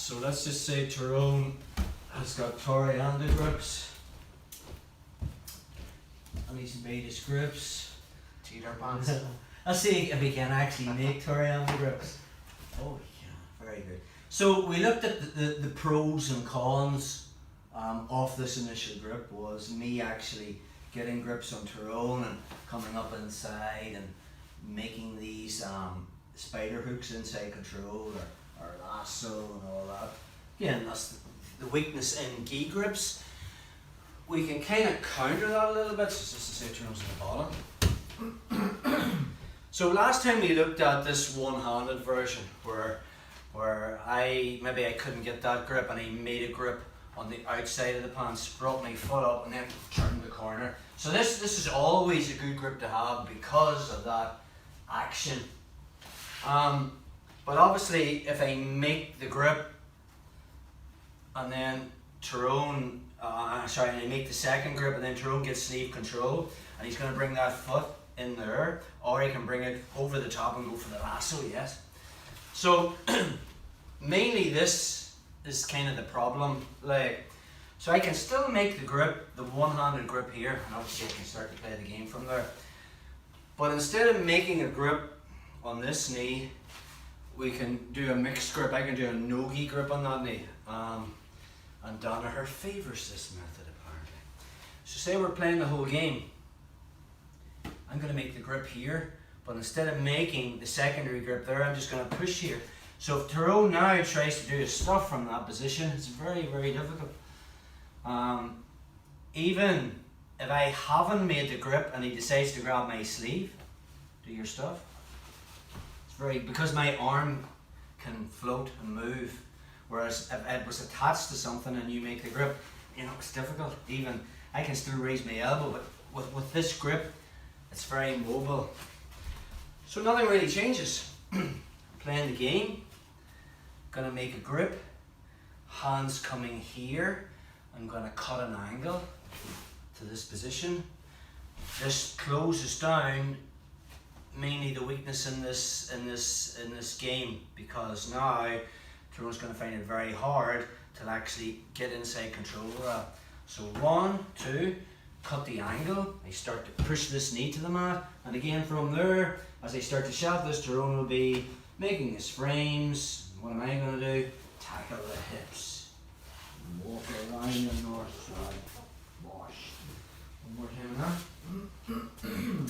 So let's just say Tyrone has got coriander grips. And he's made his grips. Teeter pants. Let's see if he can actually make coriander grips. Oh yeah, very good. So we looked at the pros and cons of this initial grip. Was me actually getting grips on Tyrone and coming up inside and making these spider hooks inside control or lasso and all that. Again, that's the weakness in gi grips. We can kind of counter that a little bit, so just to say Tyrone's on the bottom. So last time we looked at this one-handed version where I couldn't get that grip and he made a grip on the outside of the pants, brought my foot up and then turned the corner. So this is always a good grip to have because of that action. But obviously if I make the grip and then Tyrone, and I make the second grip and then Tyrone gets sleeve control and he's going to bring that foot in there, or he can bring it over the top and go for the lasso, yes. So mainly this is kind of the problem, like, so I can still make the grip, the one-handed grip here, and obviously I can start to play the game from there. But instead of making a grip on this knee, we can do a mixed grip. I can do a no-gi grip on that knee. And Danagher favours this method apparently. So say we're playing the whole game. I'm going to make the grip here, but instead of making the secondary grip there, I'm just going to push here. So if Tyrone now tries to do his stuff from that position, it's very, very difficult. Even if I haven't made the grip and he decides to grab my sleeve, do your stuff. It's very, because my arm can float and move, whereas if it was attached to something and you make the grip, you know, it's difficult. Even I can still raise my elbow, but with this grip, it's very mobile. So nothing really changes. Playing the game, gonna make a grip, hands coming here. I'm gonna cut an angle to this position. This closes down mainly the weakness in this game, because now Tyrone's gonna find it very hard to actually get inside control of that. So 1, 2. Cut the angle, I start to push this knee to the mat, and again from there, as I start to shaft this, Tyrone will be making his frames. What am I going to do? Tackle the hips. Walk around the north side. Wash. One more time now.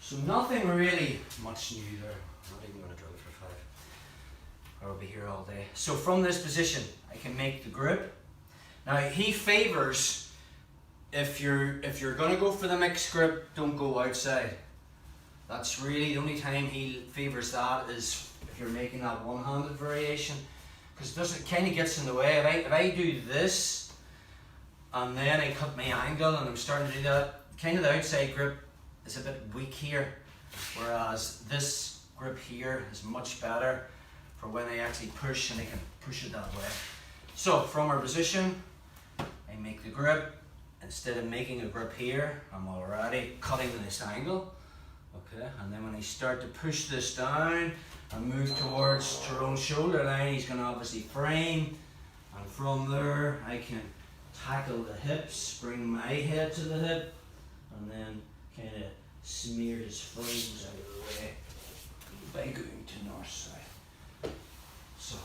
So nothing really much new there. I'm not even going to drill it for 5. Or I'll be here all day. So from this position, I can make the grip. Now he favours, if you're gonna go for the mixed grip, don't go outside. That's really the only time he favours that, is if you're making that one-handed variation, because it kind of gets in the way. If I do this and then I cut my angle and I'm starting to do that, kind of the outside grip is a bit weak here, whereas this grip here is much better for when I actually push, and I can push it that way. So from our position, I make the grip. Instead of making a grip here, I'm already cutting this angle. Okay, and then when I start to push this down and move towards Tyrone's shoulder line, he's going to obviously frame, and from there I can tackle the hips, bring my head to the hip, and then kind of smear his frames out of the way by going to north side. So